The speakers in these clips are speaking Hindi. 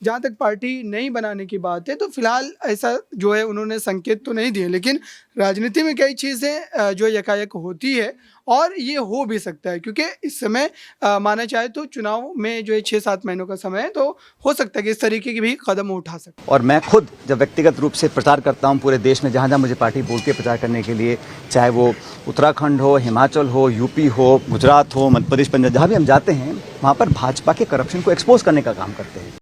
जहाँ तक पार्टी नहीं बनाने की बात है तो फिलहाल ऐसा जो है उन्होंने संकेत तो नहीं दिए, लेकिन राजनीति में कई चीज़ें जो यकायक होती है और ये हो भी सकता है, क्योंकि इस समय माना जाए तो चुनाव में जो है 6-7 महीनों का समय है, तो हो सकता है कि इस तरीके की भी कदम उठा सकते हैं। और मैं खुद जब व्यक्तिगत रूप से प्रचार करता हूं पूरे देश में, जहां जहां मुझे पार्टी बोलती है प्रचार करने के लिए, चाहे वो उत्तराखंड हो, हिमाचल हो, यूपी हो, गुजरात हो, मध्य प्रदेश, पंजाब, जहां भी हम जाते हैं वहां पर भाजपा के करप्शन को एक्सपोज करने का काम करते हैं।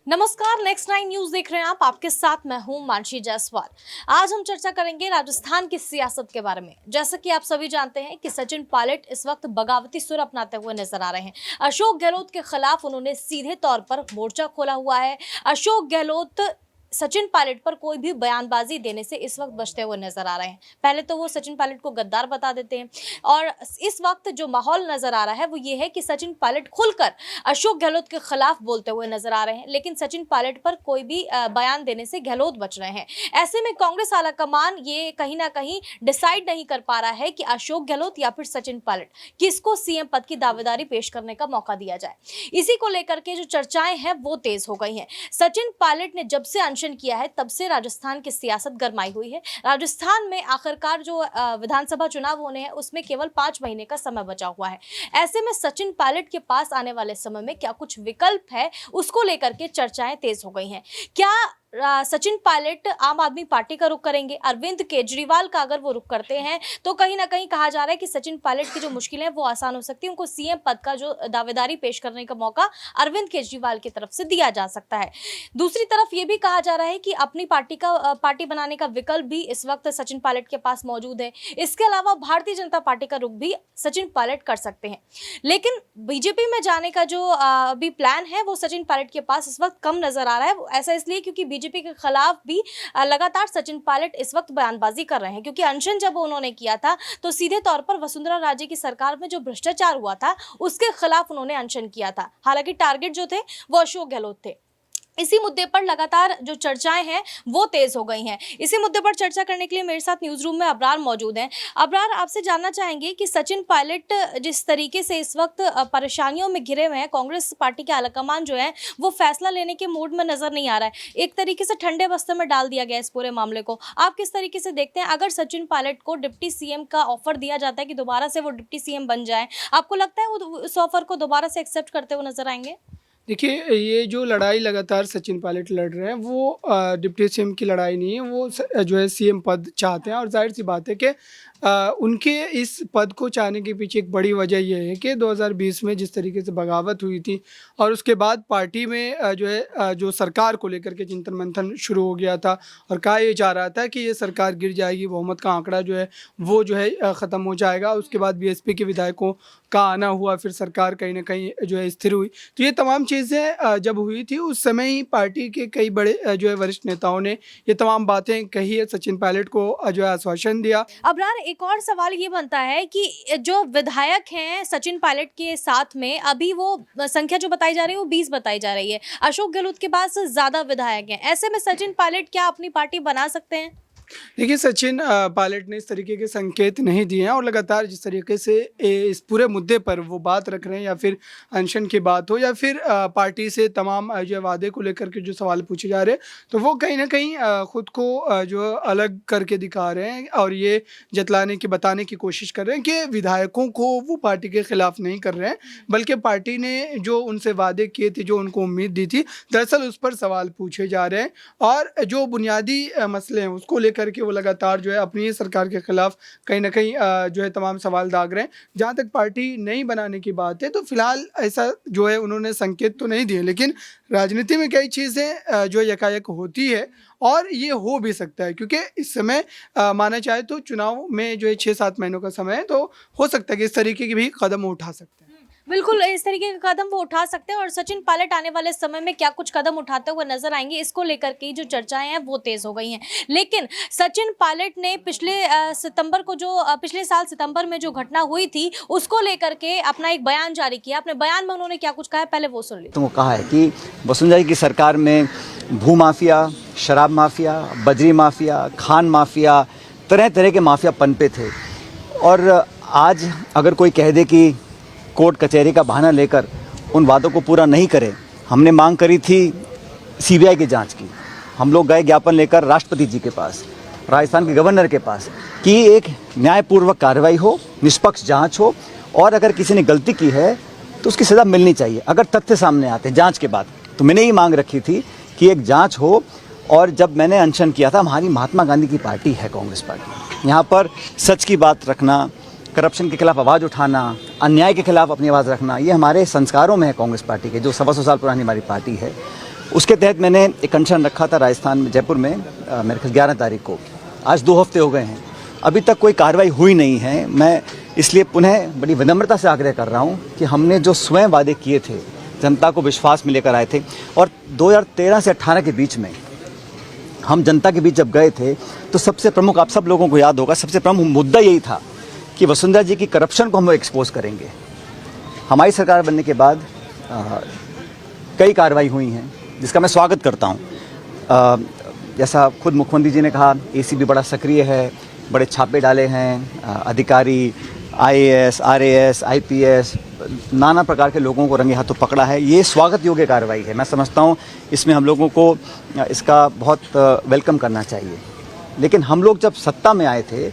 नमस्कार, नेक्स्ट 9 न्यूज देख रहे हैं आप। आपके साथ मैं हूं मानसी जायसवाल। आज हम चर्चा करेंगे राजस्थान की सियासत के बारे में। जैसा कि आप सभी जानते हैं कि सचिन पायलट इस वक्त बगावती सुर अपनाते हुए नजर आ रहे हैं। अशोक गहलोत के खिलाफ उन्होंने सीधे तौर पर मोर्चा खोला हुआ है। अशोक गहलोत सचिन पायलट पर कोई भी बयानबाजी देने से इस वक्त बचते हुए नजर आ रहे हैं। पहले तो वो सचिन पायलट को गद्दार बता देते हैं और इस वक्त जो माहौल नजर आ रहा है वो ये है कि सचिन पायलट खुलकर अशोक गहलोत के खिलाफ बोलते हुए नजर आ रहे हैं, लेकिन सचिन पायलट पर कोई भी बयान देने से गहलोत बच रहे हैं। ऐसे में कांग्रेस आलाकमान ये कहीं ना कहीं डिसाइड नहीं कर पा रहा है कि अशोक गहलोत या फिर सचिन पायलट किसको सीएम पद की दावेदारी पेश करने का मौका दिया जाए। इसी को लेकर के जो चर्चाएं हैं वो तेज हो गई हैं। सचिन पायलट ने जब से किया है तब से राजस्थान की सियासत गरमाई हुई है। राजस्थान में आखिरकार जो विधानसभा चुनाव होने हैं उसमें केवल 5 महीने का समय बचा हुआ है। ऐसे में सचिन पायलट के पास आने वाले समय में क्या कुछ विकल्प है उसको लेकर के चर्चाएं तेज हो गई हैं। क्या सचिन पायलट आम आदमी पार्टी का रुख करेंगे? अरविंद केजरीवाल का अगर वो रुख करते हैं तो कहीं ना कहीं कहा जा रहा है कि सचिन पायलट की जो मुश्किलें हैं वो आसान हो सकती है। उनको सीएम पद का जो दावेदारी पेश करने का मौका अरविंद केजरीवाल की तरफ से दिया जा सकता है। दूसरी तरफ ये भी कहा जा रहा है कि अपनी पार्टी बनाने का विकल्प भी इस वक्त सचिन पायलट के पास मौजूद है। इसके अलावा भारतीय जनता पार्टी का रुख भी सचिन पायलट कर सकते हैं, लेकिन बीजेपी में जाने का जो अभी प्लान है वो सचिन पायलट के पास इस वक्त कम नजर आ रहा है। ऐसा इसलिए क्योंकि बीजेपी के खिलाफ भी लगातार सचिन पायलट इस वक्त बयानबाजी कर रहे हैं, क्योंकि अनशन जब उन्होंने किया था तो सीधे तौर पर वसुंधरा राजे की सरकार में जो भ्रष्टाचार हुआ था उसके खिलाफ उन्होंने अनशन किया था। हालांकि टारगेट जो थे वो अशोक गहलोत थे। इसी मुद्दे पर लगातार जो चर्चाएं हैं वो तेज हो गई हैं। इसी मुद्दे पर चर्चा करने के लिए मेरे साथ न्यूज रूम में अबरार मौजूद हैं। अबरार, आपसे जानना चाहेंगे कि सचिन पायलट जिस तरीके से इस वक्त परेशानियों में घिरे हुए हैं, कांग्रेस पार्टी के आलाकमान जो है वो फैसला लेने के मूड में नजर नहीं आ रहा है। एक तरीके से ठंडे बस्ते में डाल दिया गया इस पूरे मामले को। आप किस तरीके से देखते हैं अगर सचिन पायलट को डिप्टी सीएम का ऑफर दिया जाता है कि दोबारा से वो डिप्टी सीएम बन जाए, आपको लगता है वो उस ऑफर को दोबारा से एक्सेप्ट करते हुए नजर आएंगे? देखिए, ये जो लड़ाई लगातार सचिन पायलट लड़ रहे हैं वो डिप्टी सीएम की लड़ाई नहीं है, वो जो है सीएम पद चाहते हैं। और जाहिर सी बात है कि उनके इस पद को चाहने के पीछे एक बड़ी वजह यह है कि 2020 में जिस तरीके से बगावत हुई थी और उसके बाद पार्टी में जो है जो सरकार को लेकर के चिंतन मंथन शुरू हो गया था और कहा यह जा रहा था कि ये सरकार गिर जाएगी, बहुमत का आंकड़ा जो है वो जो है ख़त्म हो जाएगा। उसके बाद बीएसपी के विधायकों का आना हुआ, फिर सरकार कहीं ना कहीं जो है स्थिर हुई। तो ये तमाम चीज़ें जब हुई थी उस समय ही पार्टी के कई बड़े जो है वरिष्ठ नेताओं ने ये तमाम बातें कही है, सचिन पायलट को जो है आश्वासन दिया। अबरार, एक और सवाल ये बनता है कि जो विधायक हैं सचिन पायलट के साथ में, अभी वो संख्या जो बताई जा रही है वो 20 बताई जा रही है। अशोक गहलोत के पास ज्यादा विधायक हैं। ऐसे में सचिन पायलट क्या अपनी पार्टी बना सकते हैं? देखिए, सचिन पायलट ने इस तरीके के संकेत नहीं दिए हैं और लगातार जिस तरीके से इस पूरे मुद्दे पर वो बात रख रहे हैं, या फिर अनशन की बात हो या फिर पार्टी से तमाम जो वादे को लेकर के जो सवाल पूछे जा रहे हैं, तो वो कहीं ना कहीं खुद को जो अलग करके दिखा रहे हैं और ये जतलाने की बताने की कोशिश कर रहे हैं कि विधायकों को वो पार्टी के खिलाफ नहीं कर रहे हैं, बल्कि पार्टी ने जो उनसे वादे किए थे, जो उनको उम्मीद दी थी, दरअसल उस पर सवाल पूछे जा रहे हैं। और जो बुनियादी मसले हैं उसको लेकर के वो लगातार जो है अपनी सरकार के खिलाफ कहीं ना कहीं जो है तमाम सवाल दाग रहे हैं। जहाँ तक पार्टी नहीं बनाने की बात है तो फिलहाल ऐसा जो है उन्होंने संकेत तो नहीं दिए, लेकिन राजनीति में कई चीज़ें जो यकायक होती है और ये हो भी सकता है, क्योंकि इस समय माना जाए तो चुनाव में जो है 6-7 महीनों का समय है, तो हो सकता है कि इस तरीके की भी कदम उठा सकते हैं। बिल्कुल, इस तरीके का कदम वो उठा सकते हैं और सचिन पायलट आने वाले समय में क्या कुछ कदम उठाते हुए नजर आएंगे, इसको लेकर के जो चर्चाएं हैं वो तेज हो गई हैं। लेकिन सचिन पायलट ने पिछले साल सितंबर में जो घटना हुई थी उसको लेकर के अपना एक बयान जारी किया। अपने बयान में उन्होंने क्या कुछ कहा है, पहले वो सुन लीजिए। तो वो कहा है कि वसुंधरा जी की सरकार में भू माफिया, शराब माफिया, बजरी माफिया, खान माफिया, तरह तरह के माफिया पनपे थे और आज अगर कोई कह दे कि कोर्ट कचहरी का बहाना लेकर उन वादों को पूरा नहीं करे, हमने मांग करी थी सीबीआई की जांच की, हम लोग गए ज्ञापन लेकर राष्ट्रपति जी के पास, राजस्थान के गवर्नर के पास, कि एक न्यायपूर्वक कार्रवाई हो, निष्पक्ष जांच हो, और अगर किसी ने गलती की है तो उसकी सज़ा मिलनी चाहिए अगर तथ्य सामने आते हैं जांच के बाद। तो मैंने ये मांग रखी थी कि एक जांच हो। और जब मैंने अनशन किया था, हमारी महात्मा गांधी की पार्टी है कांग्रेस पार्टी, यहाँ पर सच की बात रखना, करप्शन के खिलाफ आवाज़ उठाना, अन्याय के खिलाफ अपनी आवाज़ रखना, ये हमारे संस्कारों में है कांग्रेस पार्टी के, जो 125 साल पुरानी हमारी पार्टी है। उसके तहत मैंने एक अनशन रखा था राजस्थान में, जयपुर में, मेरे ख्याल 11 तारीख को। आज 2 हफ्ते हो गए हैं, अभी तक कोई कार्रवाई हुई नहीं है। मैं इसलिए पुनः बड़ी विनम्रता से आग्रह कर रहा हूँ कि हमने जो स्वयं वादे किए थे, जनता को विश्वास में लेकर आए थे, और 2013 से 18 के बीच में हम जनता के बीच जब गए थे तो सबसे प्रमुख, आप सब लोगों को याद होगा, सबसे प्रमुख मुद्दा यही था कि वसुंधरा जी की करप्शन को हम लोग एक्सपोज करेंगे। हमारी सरकार बनने के बाद कई कार्रवाई हुई हैं जिसका मैं स्वागत करता हूँ। जैसा खुद मुख्यमंत्री जी ने कहा, एसीबी बड़ा सक्रिय है, बड़े छापे डाले हैं, अधिकारी आईएएस, आरएएस, आईपीएस, नाना प्रकार के लोगों को रंगे हाथों पकड़ा है। ये स्वागत योग्य कार्रवाई है। मैं समझता हूँ इसमें हम लोगों को इसका बहुत वेलकम करना चाहिए। लेकिन हम लोग जब सत्ता में आए थे,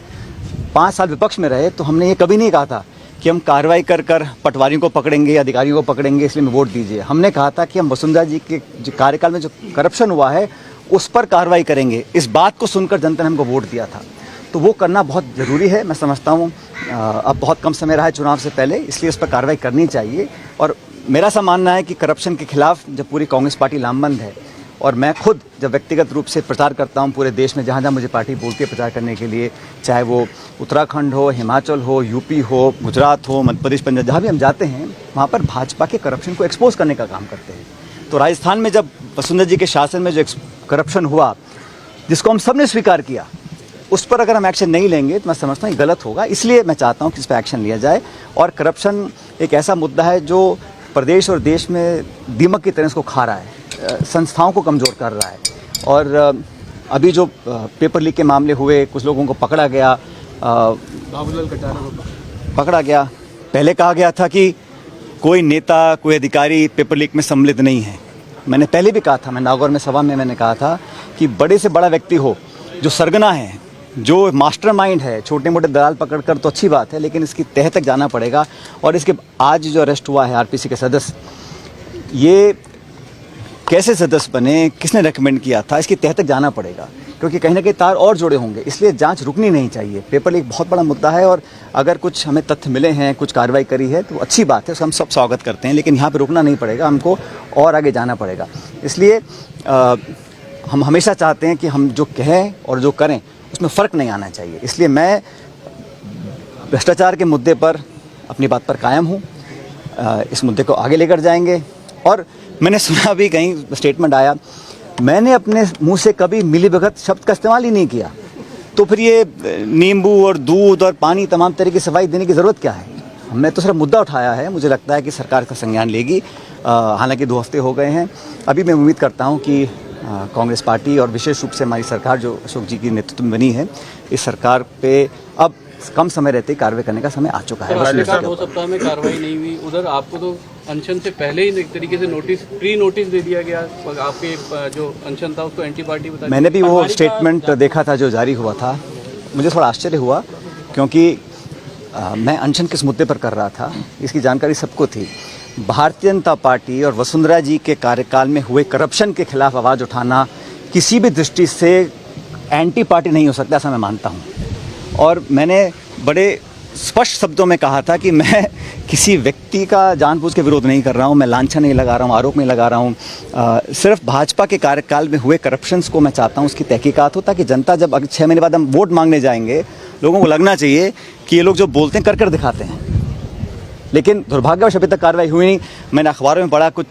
5 साल विपक्ष में रहे, तो हमने ये कभी नहीं कहा था कि हम कार्रवाई कर पटवारियों को पकड़ेंगे, अधिकारियों को पकड़ेंगे, इसलिए वोट दीजिए। हमने कहा था कि हम वसुंधरा जी के जो कार्यकाल में जो करप्शन हुआ है उस पर कार्रवाई करेंगे। इस बात को सुनकर जनता ने हमको वोट दिया था, तो वो करना बहुत ज़रूरी है। मैं समझता हूँ अब बहुत कम समय रहा है चुनाव से पहले, इसलिए इस पर कार्रवाई करनी चाहिए। और मेरा ऐसा मानना है कि करप्शन के खिलाफ जब पूरी कांग्रेस पार्टी लामबंद है, और मैं खुद जब व्यक्तिगत रूप से प्रचार करता हूँ पूरे देश में, जहाँ जहाँ मुझे पार्टी बोलती है प्रचार करने के लिए, चाहे वो उत्तराखंड हो, हिमाचल हो, यूपी हो, गुजरात हो, मध्य प्रदेश, पंजाब, जहाँ भी हम जाते हैं वहाँ पर भाजपा के करप्शन को एक्सपोज करने का काम करते हैं। तो राजस्थान में जब वसुंधरा जी के शासन में जो करप्शन हुआ, जिसको हम सब ने स्वीकार किया, उस पर अगर हम एक्शन नहीं लेंगे तो मैं समझता हूँ गलत होगा। इसलिए मैं चाहता हूँ कि इस पर एक्शन लिया जाए। और करप्शन एक ऐसा मुद्दा है जो प्रदेश और देश में दीमक की तरह इसको खा रहा है, संस्थाओं को कमज़ोर कर रहा है। और अभी जो पेपर लीक के मामले हुए, कुछ लोगों को पकड़ा गया, बाबूलाल कटारिया को पकड़ा गया। पहले कहा गया था कि कोई नेता, कोई अधिकारी पेपर लीक में सम्मिलित नहीं है। मैंने पहले भी कहा था, मैं नागौर में सभा में मैंने कहा था कि बड़े से बड़ा व्यक्ति हो, जो सरगना है, जो मास्टरमाइंड है, छोटे मोटे दलाल पकड़कर तो अच्छी बात है, लेकिन इसकी तह तक जाना पड़ेगा। और इसके आज जो अरेस्ट हुआ है आरपीसी के सदस्य, ये कैसे सदस्य बने, किसने रेकमेंड किया था, इसकी तह तक जाना पड़ेगा, क्योंकि कहीं ना कहीं तार और जुड़े होंगे। इसलिए जांच रुकनी नहीं चाहिए। पेपर लीक बहुत बड़ा मुद्दा है, और अगर कुछ हमें तथ्य मिले हैं, कुछ कार्रवाई करी है, तो अच्छी बात है, उसका हम सब स्वागत करते हैं। लेकिन यहाँ पर रुकना नहीं पड़ेगा, हमको और आगे जाना पड़ेगा। इसलिए हम हमेशा चाहते हैं कि हम जो कहें और जो करें उसमें फ़र्क नहीं आना चाहिए। इसलिए मैं भ्रष्टाचार के मुद्दे पर अपनी बात पर कायम हूँ। इस मुद्दे को आगे लेकर जाएंगे। और मैंने सुना भी, कहीं स्टेटमेंट आया, मैंने अपने मुंह से कभी मिलीभगत शब्द का इस्तेमाल ही नहीं किया, तो फिर ये नींबू और दूध और पानी तमाम तरह की सफाई देने की ज़रूरत क्या है? हमने तो सिर्फ मुद्दा उठाया है। मुझे लगता है कि सरकार इसका संज्ञान लेगी। हालांकि 2 हफ्ते हो गए हैं। अभी मैं उम्मीद करता हूँ कि कांग्रेस पार्टी और विशेष रूप से हमारी सरकार जो अशोक जी की नेतृत्व में बनी है, इस सरकार पे अब कम समय रहते कार्रवाई करने का समय आ चुका है। 2 सप्ताह में कार्रवाई नहीं हुई, उधर आपको तो अनशन से पहले ही एक तरीके से प्री नोटिस दे दिया गया। आपके जो अनशन था उसको एंटी पार्टी बता। मैंने भी वो स्टेटमेंट देखा था जो जारी हुआ था। मुझे थोड़ा आश्चर्य हुआ, क्योंकि मैं अनशन किस मुद्दे पर कर रहा था इसकी जानकारी सबको थी। भारतीय जनता पार्टी और वसुंधरा जी के कार्यकाल में हुए करप्शन के खिलाफ आवाज़ उठाना किसी भी दृष्टि से एंटी पार्टी नहीं हो सकता, ऐसा मैं मानता हूँ। और मैंने बड़े स्पष्ट शब्दों में कहा था कि मैं किसी व्यक्ति का जानबूझ के विरोध नहीं कर रहा हूँ, मैं लांछन नहीं लगा रहा हूँ, आरोप नहीं लगा रहा हूँ। सिर्फ भाजपा के कार्यकाल में हुए करप्शंस को मैं चाहता हूँ उसकी तहकीकात हो, ताकि जनता जब अगर 6 महीने बाद हम वोट मांगने जाएंगे, लोगों को लगना चाहिए कि ये लोग जो बोलते हैं कर दिखाते हैं। लेकिन दुर्भाग्यवश अभी तक कार्रवाई हुई नहीं। मैंने अखबारों में पढ़ा, कुछ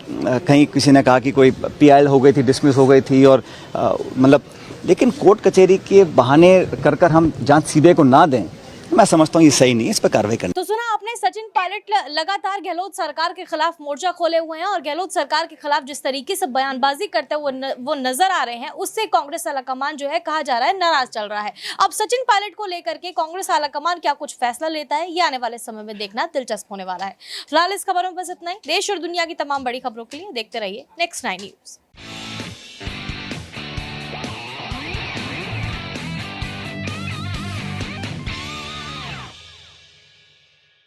कहीं किसी ने कहा कि कोई PIL हो गई थी, डिसमिस हो गई थी, और मतलब, लेकिन कोर्ट कचहरी के बहाने कर हम जांच सीबीआई को ना दें, मैं समझता हूँ ये सही नहीं है, इस पर कार्रवाई करनी। तो सुना आपने, सचिन पायलट लगातार गहलोत सरकार के खिलाफ मोर्चा खोले हुए हैं और गहलोत सरकार के खिलाफ जिस तरीके से बयानबाजी करते हुए वो नजर आ रहे हैं, उससे कांग्रेस आलाकमान जो है, कहा जा रहा है, नाराज चल रहा है। अब सचिन पायलट को लेकर के कांग्रेस आलाकमान क्या कुछ फैसला लेता है, ये आने वाले समय में देखना दिलचस्प होने वाला है। फिलहाल इस खबरों में बस इतना ही। देश और दुनिया की तमाम बड़ी खबरों के लिए देखते रहिए Next 9 News।